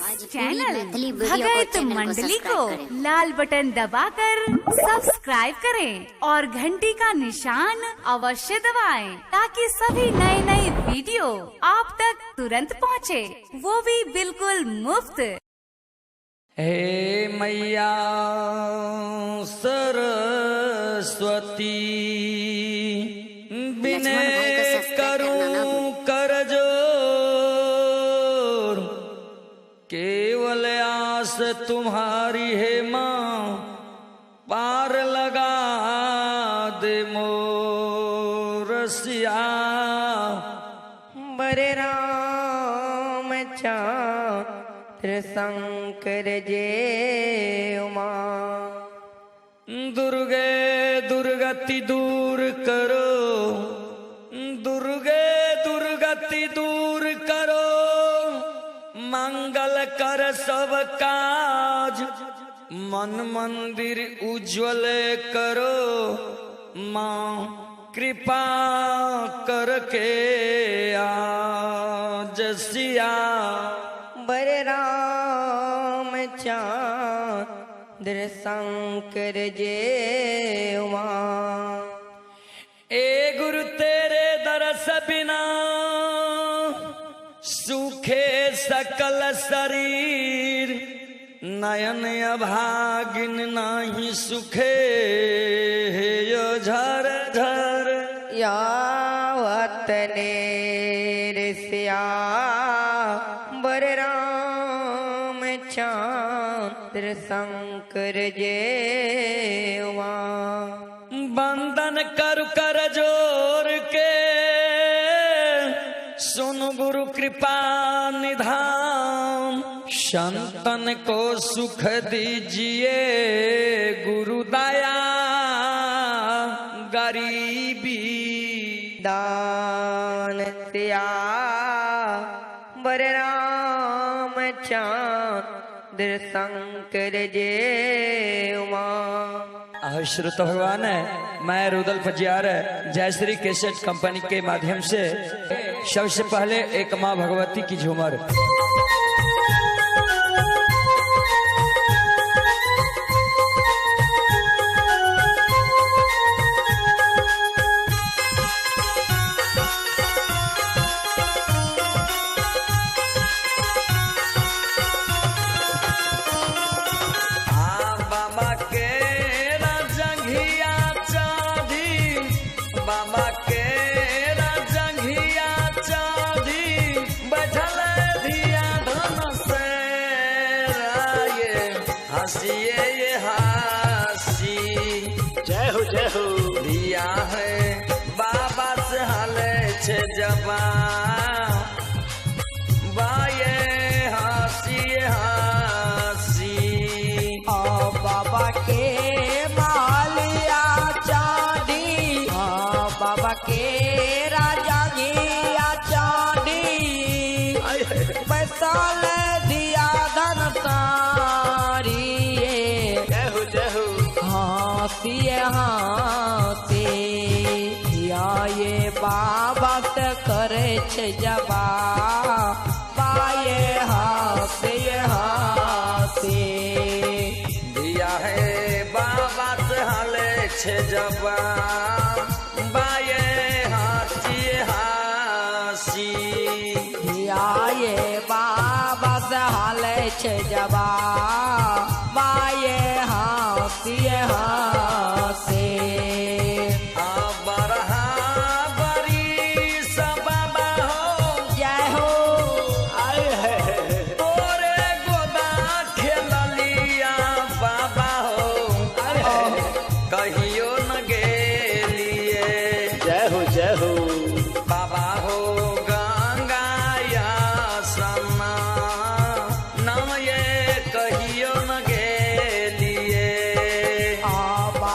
Channel भगत मंडली को लाल button दबाकर सब्सक्राइब करें और घंटी का निशान अवश्य दबाएं ताकि सभी नए नए वीडियो आप तक तुरंत पहुंचे, वो भी बिल्कुल मुफ्त। हे मैया सरस्वती विनय करूं कर जोर, केवल आस तुम्हारी है माँ, पार लगा दे मोर सिया। बरे राम चांद्र शंकर जय उमा। दुर्गे दुर्गति दूर करो, दुर्गे दुर्गति दूर करो, मंगल कर सब काज, मन मंदिर उज्जवल करो, माँ कृपा करके आज सिया। बरे राम चांद्र शंकर जय उमा। ए गुरु तेरे दरस बिना सूखे सकल शरीर, नयन अभागिन नाही सुखे यो झर झर। यावत नेरसिया बरे राम चांद्र शंकर जय उमा। बंदन कर जोर के, सुन गुरु कृपा निधान, संतन को सुख दीजिए गुरु दया, गरीबी दान सिया बरे राम चांद्र शंकर जय उमा। श्रोत भगवान है, मैं रुदल फजियार जयश्री कैसेट कंपनी के माध्यम से सबसे पहले एक माँ भगवती की झूमर। बाबा के राजंघिया चाँदी, बैठल धिया धन से राये, हंसिए ये हंसी। जय हो दिया है बाबा से हाले छे जबान, बाये हंसिए हंसी। बाबा के मालिया चांदी, बाबा के राजा घिया चांदी, पैसा ले दिया धन सारी। जय हो हंसिए हंसी या ये बाबा से करे छे जबा, पाए हंसिए हंसी। दिया है बाबा से हाले छे जबान, बाये हंसिए हंसी। या ये बाबा से हाले छे जबा, पाए हंसिए हंसी। कहियो न गेलिए जय हो बाबा हो गंगा या सना, नाम ये कहियो न गेलिए। बाबा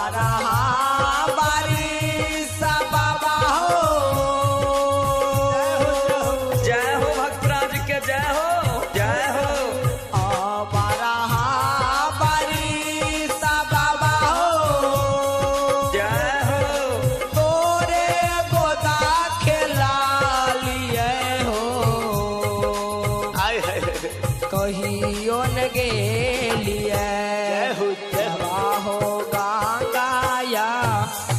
कहियो न गेलिए जय हो जय हो हो गंगाया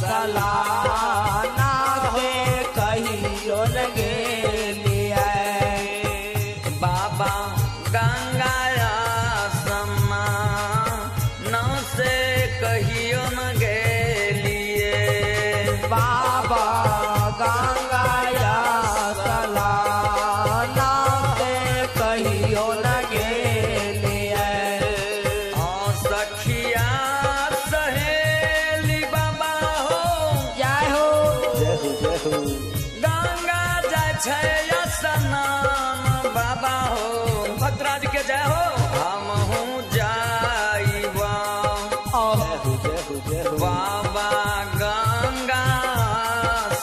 सलाना से कहियो न गेलिए बाबा गंगाया समा नौ से कहियो न गेलिए बाबा गंगाया सलाना से कहियो न गेलिए सखिया सहेली बाबा हो जय हो जय हो जय हो गंगा जाय छै स्नान बाबा हो भद्राज के जय हो हम हूँ जाइबा ओह जय हो जय हो बाबा गंगा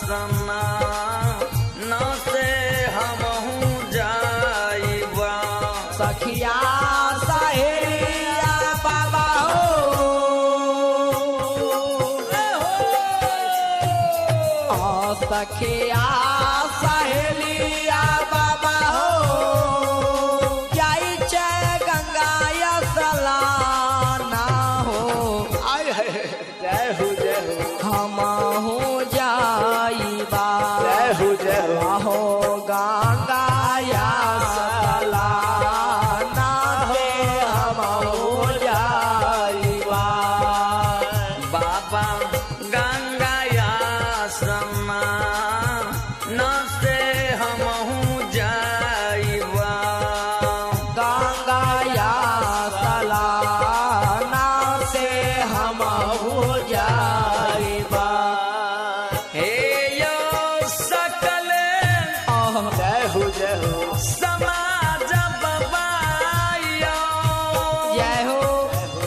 स्नान से हम हूँ जाइबा सखिया सहेलिया बाबा हो सखिया सहेलिया बाबा हो जाई छै गंगाया सलाना हो आय हाय जय हो जय हो हम हो जाइबा जय हो जय हो हो गंगाया सलाना से हम हो जाइबा बाबा गंगाया स्नान से हम हूँ जाइबा गंगाया सलाना से हम हो जाइबा हे यो सकल जय हो जय हो समाज बबायो जय हो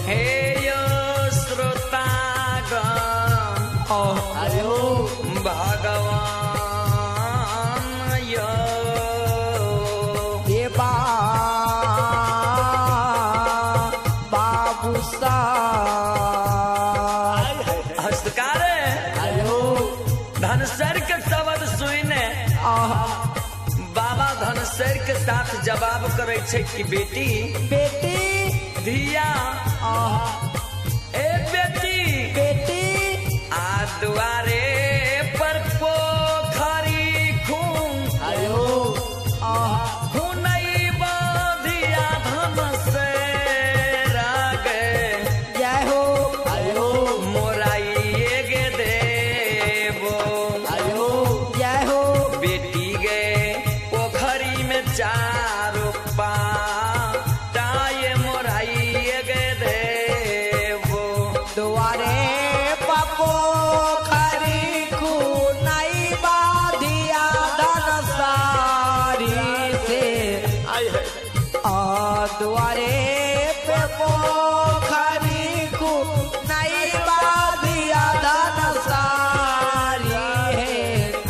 हे यो श्रोतागण अरे हो भगवान यो देवा बाबू सा आय हाय हस्तकार अयो धनसर के शब्द सुने बाबा धनसर के साथ जवाब करे छे कि बेटी बेटी धिया ए बेटी बेटी आ दुआरे पर पोखरी खून अयो हुनई बधिया धन से रागे जय हो अयो मोराइए गे देबो अयो जय हो बेटी गे पोखरी में चारो पाए मोराइए गे देबो दुआरे पपो खरी खुनाई बाधिया धन सारी से आय हाय दुआरे पे पोखरी खुनाई बाधिया धन सारी है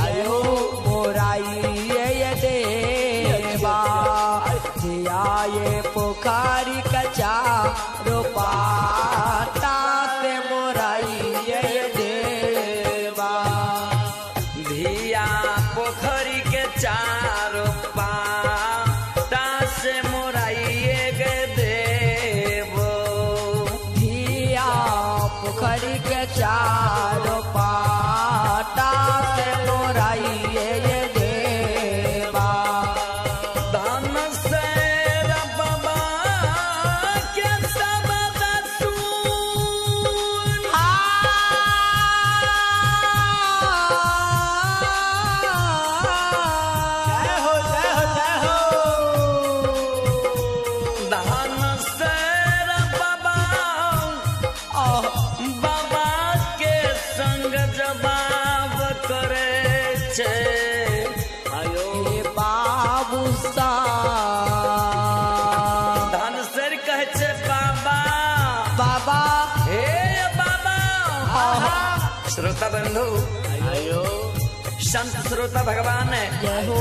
अयो मोराई ये देवा जिया ये पोखरी कचा रोपाता से मोराई ये देवा धिया पोखरी के चारो पाता से मोराइए गे देबो धिया पोखरी के चारो पाटा से मोराई ये देवा धन से बाबा के शब्द सुन जय हो जय हो जय हो धन से बाबा बाबा के संग जवाब करे छे आयो हे बाबू सा धन सर कहे छे बाबा बाबा हे बाबा श्रोता बंधु आयो संत श्रोता भगवान जय हो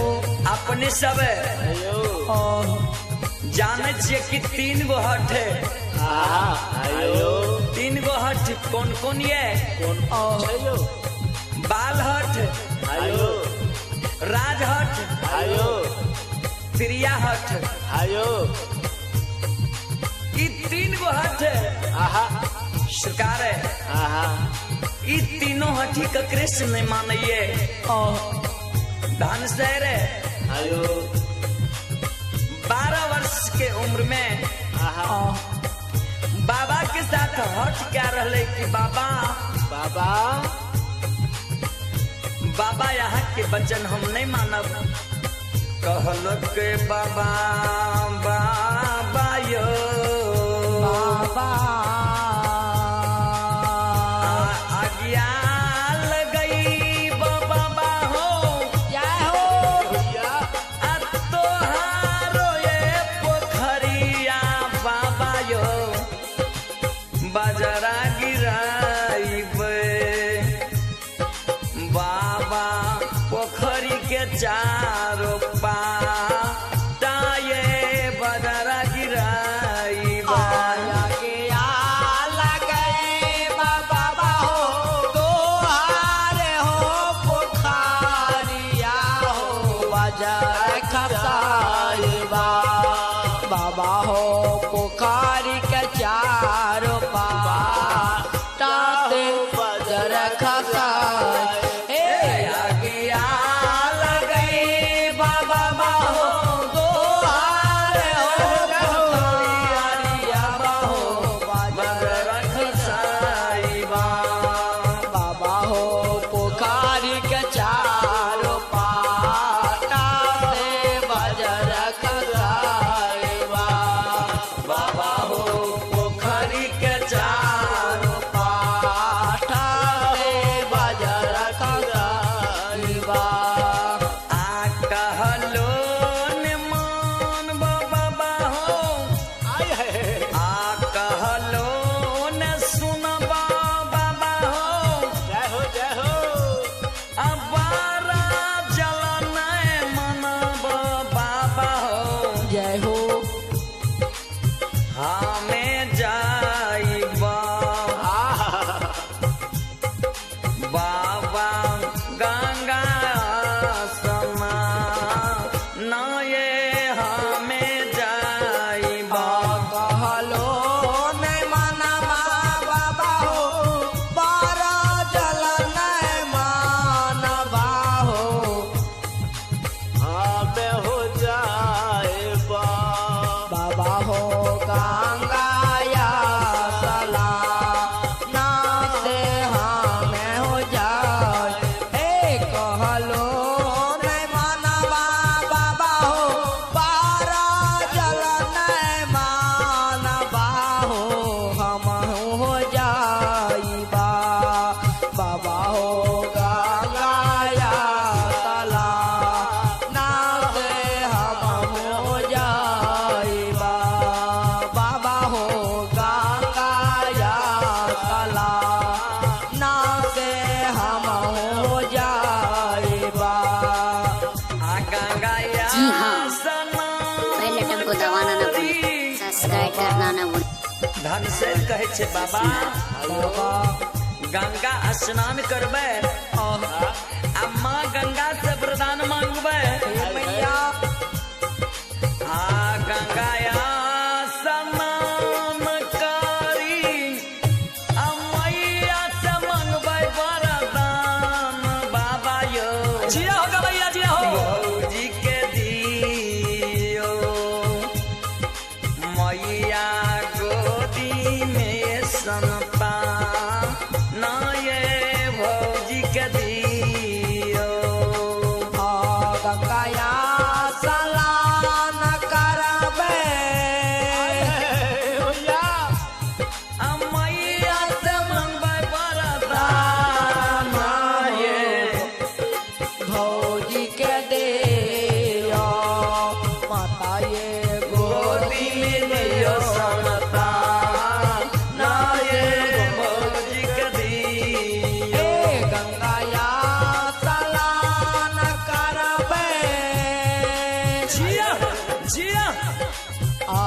अपने सब आयो जाने छिए कि 3 गो हट है आयो 3 गो हट कौन कौन ये आयो बाल हट आयो राज हट आयो त्रिया हट आयो आहा सरकार है आहा ई तीनों हठी का कृष्ण नहीं मानिए धन से रे आयो 12 वर्ष के उम्र में आहा बाबा के साथ हट क्या रहे कि बाबा बाबा यहाँ के वचन हम नहीं मानब कहलो के बाबा बाबा यो आज्ञा लगई बाबा हो भैया आ तोहारो ये पोखरिया बाबा यो बजरा गिराइबे बाबा पोखरी के चारों पाटाए बजरा गिराइबे बाबा हो पोखरी के चारों पाटे बजर खसाए आज्ञा लगई बाबा हो दोहारे हो पोखरिया हो बजरा खसाइबा बाबा हो पोखरी के चारों पाटा से बजर खसाएबा बाबा हो पोखरी के चारों पाटा से बजर खसाएबा आ कहलो ने मान बाबा हो आय है आ कहलो ने सुन बाबा हो जय हो अबारा जलन मनब बाबा हो जय हो हमें जाइबा आहा बाबा गंगा समा नये हमें जाइबा कहलो नहीं मानबा बाबा हो बारा जल नहीं मानबा हो हमें हो जाए बाबा हो गंगाया सला ना से हमें हो जाए ए कहलो नहीं मानबा बाबा हो बारा जल नहीं मानबा हो हम हो जाइबा बाबा हो गंगाया सला ना से हम हो जाइबा बाबा हो गंगाया सला ना से हम हो जाइबा आ गंगाया जी हाँ। सना बेल बटन को दबाना ना भूलें, सब्सक्राइब करना ना भूलें। धन से कहे छे बाबा बाबा गंगा स्नान करबे अम्मा गंगा से वरदान मांगबे मैया आ गंगाया स्नान करी अम्मैया से मांगबे वरदान बाबा यो जिया हो गवैया जिया हो भौजी के दियो मैया गोदी में सनता ना ये भौजी के दियो गंगाया सलान करबे भैया अम्मैया से मांगबे वरदान ये भौजी के दे माता ये गोदी में दियो सनता ना ये भौजी के दियो गंगाया सलान करबे जिया जिया आ